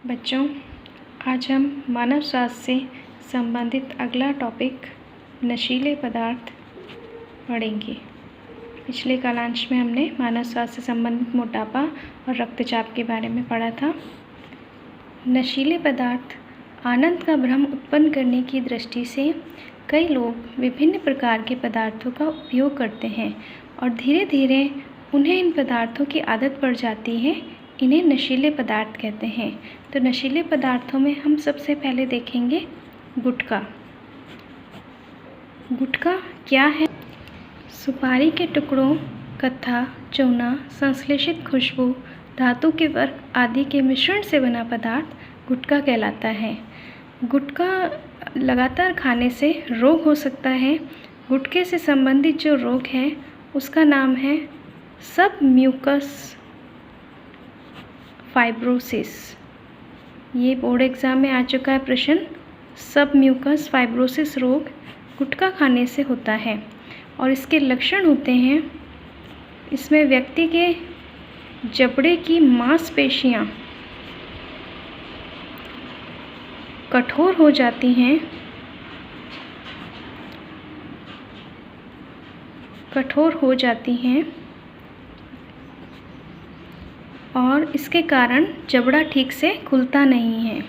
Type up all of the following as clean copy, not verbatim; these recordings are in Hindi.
बच्चों, आज हम मानव स्वास्थ्य से संबंधित अगला टॉपिक नशीले पदार्थ पढ़ेंगे। पिछले कालांश में हमने मानव स्वास्थ्य से संबंधित मोटापा और रक्तचाप के बारे में पढ़ा था। नशीले पदार्थ आनंद का भ्रम उत्पन्न करने की दृष्टि से कई लोग विभिन्न प्रकार के पदार्थों का उपयोग करते हैं और धीरे धीरे उन्हें इन पदार्थों की आदत पड़ जाती है। इन्हें नशीले पदार्थ कहते हैं। तो नशीले पदार्थों में हम सबसे पहले देखेंगे गुटखा। गुटखा क्या है? सुपारी के टुकड़ों, कत्था, चूना, संश्लेषित खुशबू, धातु के वर्ग आदि के मिश्रण से बना पदार्थ गुटखा कहलाता है। गुटखा लगातार खाने से रोग हो सकता है। गुटखे से संबंधित जो रोग है उसका नाम है सबम्यूकस फाइब्रोसिस। ये बोर्ड एग्ज़ाम में आ चुका है प्रश्न। सबम्यूकस फाइब्रोसिस रोग गुटखा खाने से होता है और इसके लक्षण होते हैं, इसमें व्यक्ति के जबड़े की मांसपेशियां कठोर हो जाती हैं और इसके कारण जबड़ा ठीक से खुलता नहीं है,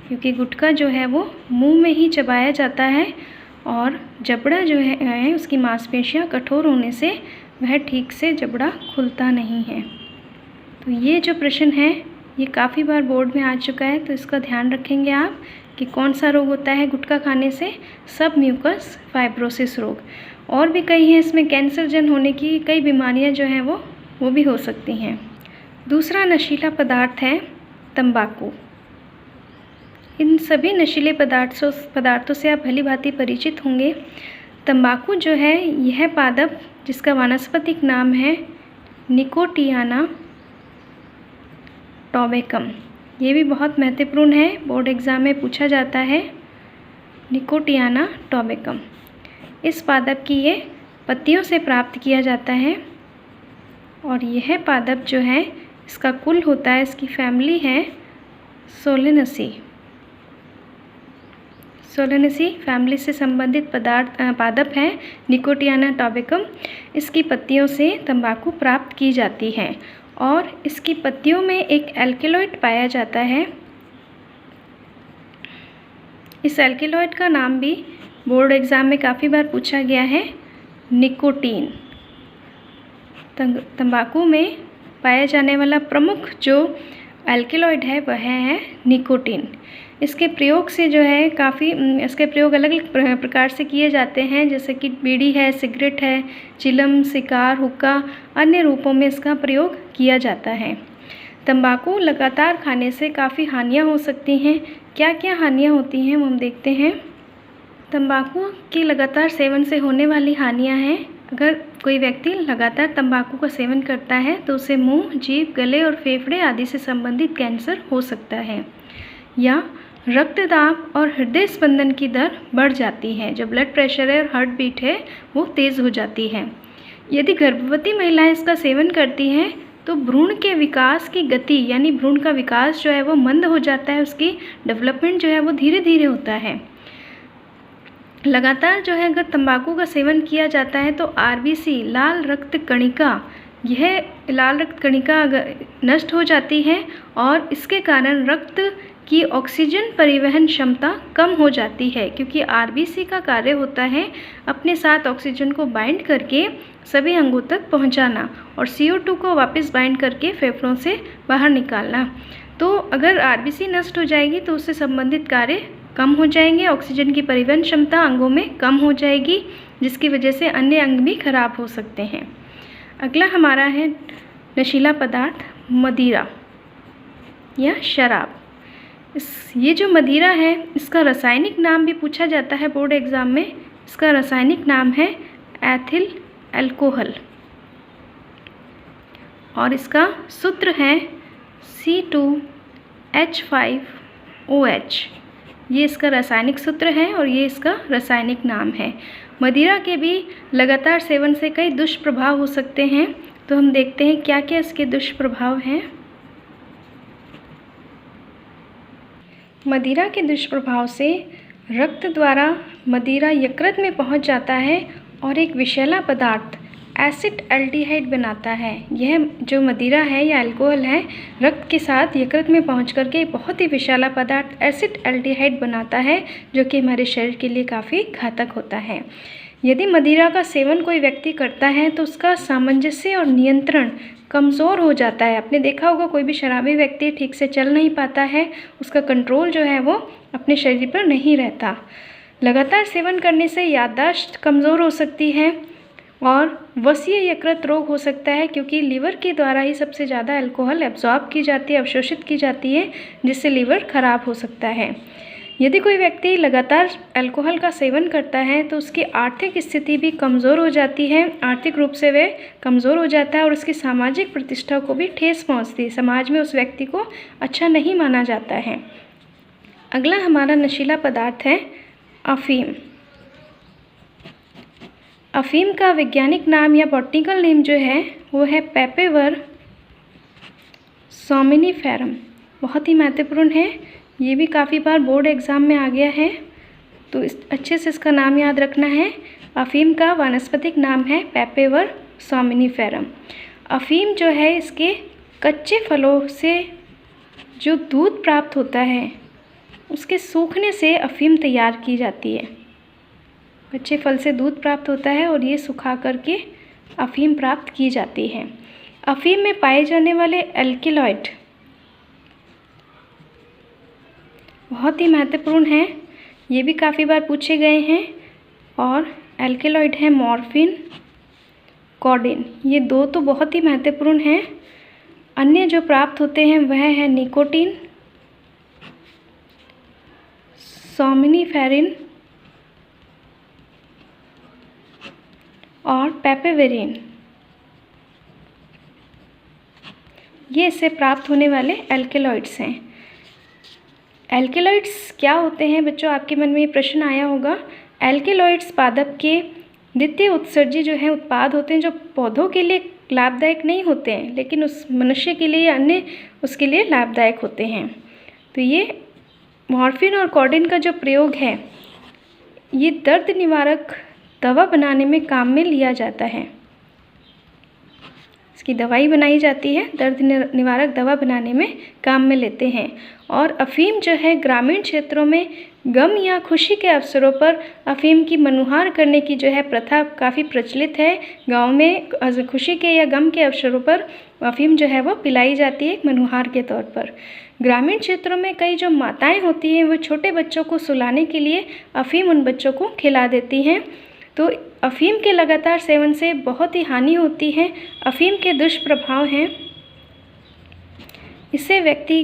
क्योंकि गुटखा जो है वो मुंह में ही चबाया जाता है और जबड़ा जो है उसकी मांसपेशियां कठोर होने से वह ठीक से जबड़ा खुलता नहीं है। तो ये जो प्रश्न है ये काफ़ी बार बोर्ड में आ चुका है, तो इसका ध्यान रखेंगे आप कि कौन सा रोग होता है गुटखा खाने से। सबम्यूकस फाइब्रोसिस रोग। और भी कई हैं, इसमें कैंसर जन होने की कई बीमारियां जो हैं वो भी हो सकती हैं। दूसरा नशीला पदार्थ है तंबाकू। इन सभी नशीले पदार्थों से आप भली भांति परिचित होंगे। तंबाकू जो है यह पादप, जिसका वानस्पतिक नाम है निकोटियाना टोबैकम, ये भी बहुत महत्वपूर्ण है, बोर्ड एग्ज़ाम में पूछा जाता है। निकोटियाना टोबैकम, इस पादप की ये पत्तियों से प्राप्त किया जाता है और यह पादप जो है इसका कुल होता है, इसकी फैमिली है सोलेनेसी फैमिली से संबंधित पादप है निकोटियाना टोबैकम। इसकी पत्तियों से तंबाकू प्राप्त की जाती है और इसकी पत्तियों में एक एल्केलॉइड पाया जाता है। इस एल्केलॉइड का नाम भी बोर्ड एग्ज़ाम में काफ़ी बार पूछा गया है, निकोटीन। तंबाकू में पाया जाने वाला प्रमुख जो एल्केलॉइड है वह है निकोटीन। इसके प्रयोग से जो है इसके प्रयोग अलग अलग प्रकार से किए जाते हैं, जैसे कि बीड़ी है, सिगरेट है, चिलम, शिकार, हुक्का, अन्य रूपों में इसका प्रयोग किया जाता है। तंबाकू लगातार खाने से काफ़ी हानियाँ हो सकती हैं। क्या क्या हानियाँ होती हैं वो हम देखते हैं। तंबाकू के लगातार सेवन से होने वाली हानियाँ हैं। अगर कोई व्यक्ति लगातार तंबाकू का सेवन करता है तो उसे मुंह, जीभ, गले और फेफड़े आदि से संबंधित कैंसर हो सकता है, या रक्तदाब और हृदय स्पंदन की दर बढ़ जाती है। जो ब्लड प्रेशर है और हार्ट बीट है वो तेज़ हो जाती है। यदि गर्भवती महिलाएं इसका सेवन करती हैं तो भ्रूण के विकास की गति, यानी भ्रूण का विकास जो है वो मंद हो जाता है, उसकी डेवलपमेंट जो है वो धीरे धीरे होता है। लगातार जो है अगर तंबाकू का सेवन किया जाता है तो आरबीसी, लाल रक्त कणिका, यह लाल रक्त कणिका नष्ट हो जाती है और इसके कारण रक्त की ऑक्सीजन परिवहन क्षमता कम हो जाती है, क्योंकि आरबीसी का कार्य होता है अपने साथ ऑक्सीजन को बाइंड करके सभी अंगों तक पहुंचाना और CO2 को वापस बाइंड करके फेफड़ों से बाहर निकालना। तो अगर आरबीसी नष्ट हो जाएगी तो उससे संबंधित कार्य कम हो जाएंगे, ऑक्सीजन की परिवहन क्षमता अंगों में कम हो जाएगी, जिसकी वजह से अन्य अंग भी खराब हो सकते हैं। अगला हमारा है नशीला पदार्थ मदिरा या शराब। ये जो मदिरा है इसका रासायनिक नाम भी पूछा जाता है बोर्ड एग्ज़ाम में। इसका रासायनिक नाम है एथिल अल्कोहल और इसका सूत्र है C2H5OH। ये इसका रासायनिक सूत्र है और ये इसका रासायनिक नाम है। मदिरा के भी लगातार सेवन से कई दुष्प्रभाव हो सकते हैं, तो हम देखते हैं क्या क्या इसके दुष्प्रभाव हैं। मदिरा के दुष्प्रभाव से रक्त द्वारा मदिरा यकृत में पहुंच जाता है और एक विषैला पदार्थ एसिड एल्डिहाइड बनाता है। यह जो मदिरा है या अल्कोहल है, रक्त के साथ यकृत में पहुंच करके बहुत ही विषैला पदार्थ एसिड एल्डिहाइड बनाता है, जो कि हमारे शरीर के लिए काफ़ी घातक होता है। यदि मदिरा का सेवन कोई व्यक्ति करता है तो उसका सामंजस्य और नियंत्रण कमज़ोर हो जाता है। आपने देखा होगा कोई भी शराबी व्यक्ति ठीक से चल नहीं पाता है, उसका कंट्रोल जो है वो अपने शरीर पर नहीं रहता। लगातार सेवन करने से याददाश्त कमज़ोर हो सकती है और वसीय यकृत रोग हो सकता है, क्योंकि लीवर के द्वारा ही सबसे ज़्यादा अल्कोहल एब्जॉर्ब की जाती है, अवशोषित की जाती है, जिससे लीवर खराब हो सकता है। यदि कोई व्यक्ति लगातार अल्कोहल का सेवन करता है तो उसकी आर्थिक स्थिति भी कमज़ोर हो जाती है, आर्थिक रूप से वह कमज़ोर हो जाता है और उसकी सामाजिक प्रतिष्ठा को भी ठेस पहुंचती है। समाज में उस व्यक्ति को अच्छा नहीं माना जाता है। अगला हमारा नशीला पदार्थ है अफीम। अफीम का वैज्ञानिक नाम या बॉटनिकल नेम जो है वो है पेपेवर सोमनिफेरम। बहुत ही महत्वपूर्ण है, ये भी काफ़ी बार बोर्ड एग्ज़ाम में आ गया है, तो अच्छे से इसका नाम याद रखना है। अफीम का वानस्पतिक नाम है पेपेवर सोमनिफेरम। अफीम जो है, इसके कच्चे फलों से जो दूध प्राप्त होता है उसके सूखने से अफीम तैयार की जाती है। कच्चे फल से दूध प्राप्त होता है और ये सुखा करके अफीम प्राप्त की जाती है। अफीम में पाए जाने वाले एल्किलॉइड बहुत ही महत्वपूर्ण हैं, ये भी काफ़ी बार पूछे गए हैं। और एल्किलॉइड है मॉर्फिन, कोडेन, ये दो तो बहुत ही महत्वपूर्ण हैं। अन्य जो प्राप्त होते हैं वह है निकोटीन, सोमनिफेरिन और पेपेवेरिन। ये इससे प्राप्त होने वाले एल्केलॉइड्स हैं। एल्केलॉइड्स क्या होते हैं बच्चों, आपके मन में ये प्रश्न आया होगा। एल्केलॉइड्स पादप के द्वितीय उत्सर्जी जो है उत्पाद होते हैं, जो पौधों के लिए लाभदायक नहीं होते हैं लेकिन उस मनुष्य के लिए या अन्य उसके लिए लाभदायक होते हैं। तो ये मॉर्फिन और कोडेन का जो प्रयोग है, ये दर्द निवारक दवा बनाने में काम में लिया जाता है। इसकी दवाई बनाई जाती है, दर्द निवारक दवा बनाने में काम में लेते हैं। और अफीम जो है ग्रामीण क्षेत्रों में गम या खुशी के अवसरों पर अफीम की मनुहार करने की जो है प्रथा काफ़ी प्रचलित है। गांव में खुशी के या गम के अवसरों पर अफीम जो है वो पिलाई जाती है एक मनुहार के तौर पर। ग्रामीण क्षेत्रों में कई जो माताएं होती हैं वो छोटे बच्चों को सुलाने के लिए अफीम उन बच्चों को खिला देती हैं। तो अफीम के लगातार सेवन से बहुत ही हानि होती है। अफीम के दुष्प्रभाव हैं, इससे व्यक्ति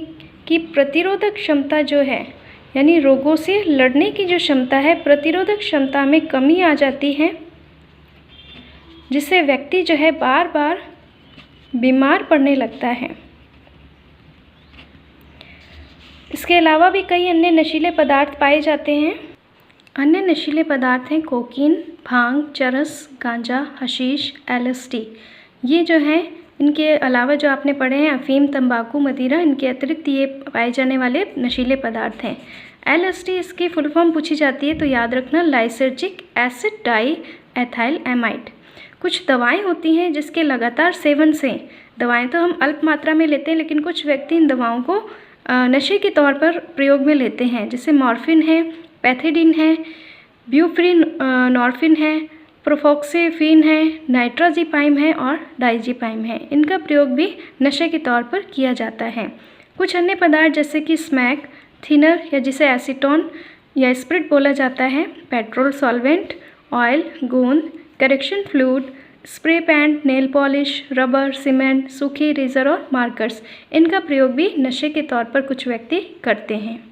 की प्रतिरोधक क्षमता जो है, यानी रोगों से लड़ने की जो क्षमता है, प्रतिरोधक क्षमता में कमी आ जाती है, जिससे व्यक्ति जो है बार बार बीमार पड़ने लगता है। इसके अलावा भी कई अन्य नशीले पदार्थ पाए जाते हैं। अन्य नशीले पदार्थ हैं कोकीन, भांग, चरस, गांजा, हशीश, एलएसडी। ये जो हैं, इनके अलावा जो आपने पढ़े हैं अफीम, तंबाकू, मदिरा, इनके अतिरिक्त ये पाए जाने वाले नशीले पदार्थ हैं। एलएसडी इसकी फुल फॉर्म पूछी जाती है तो याद रखना, lysergic acid diethylamide. कुछ दवाएं होती हैं जिसके लगातार सेवन से, दवाएं तो हम अल्प मात्रा में लेते हैं लेकिन कुछ व्यक्ति इन दवाओं को नशे के तौर पर प्रयोग में लेते हैं, जैसे मॉर्फिन है, पैथिडीन है, ब्यूप्रीन नॉर्फिन है, प्रोफोक्सेफिन है, नाइट्राजिपाइम है और डाइजिपाइम है। इनका प्रयोग भी नशे के तौर पर किया जाता है। कुछ अन्य पदार्थ जैसे कि स्मैक, थिनर या जिसे एसीटोन या स्प्रिट बोला जाता है, पेट्रोल सॉल्वेंट, ऑयल, गोंद, correction fluid, spray paint, nail polish, rubber, cement, सूखी इरेजर और मार्कर्स, इनका प्रयोग भी नशे के तौर पर कुछ व्यक्ति करते हैं।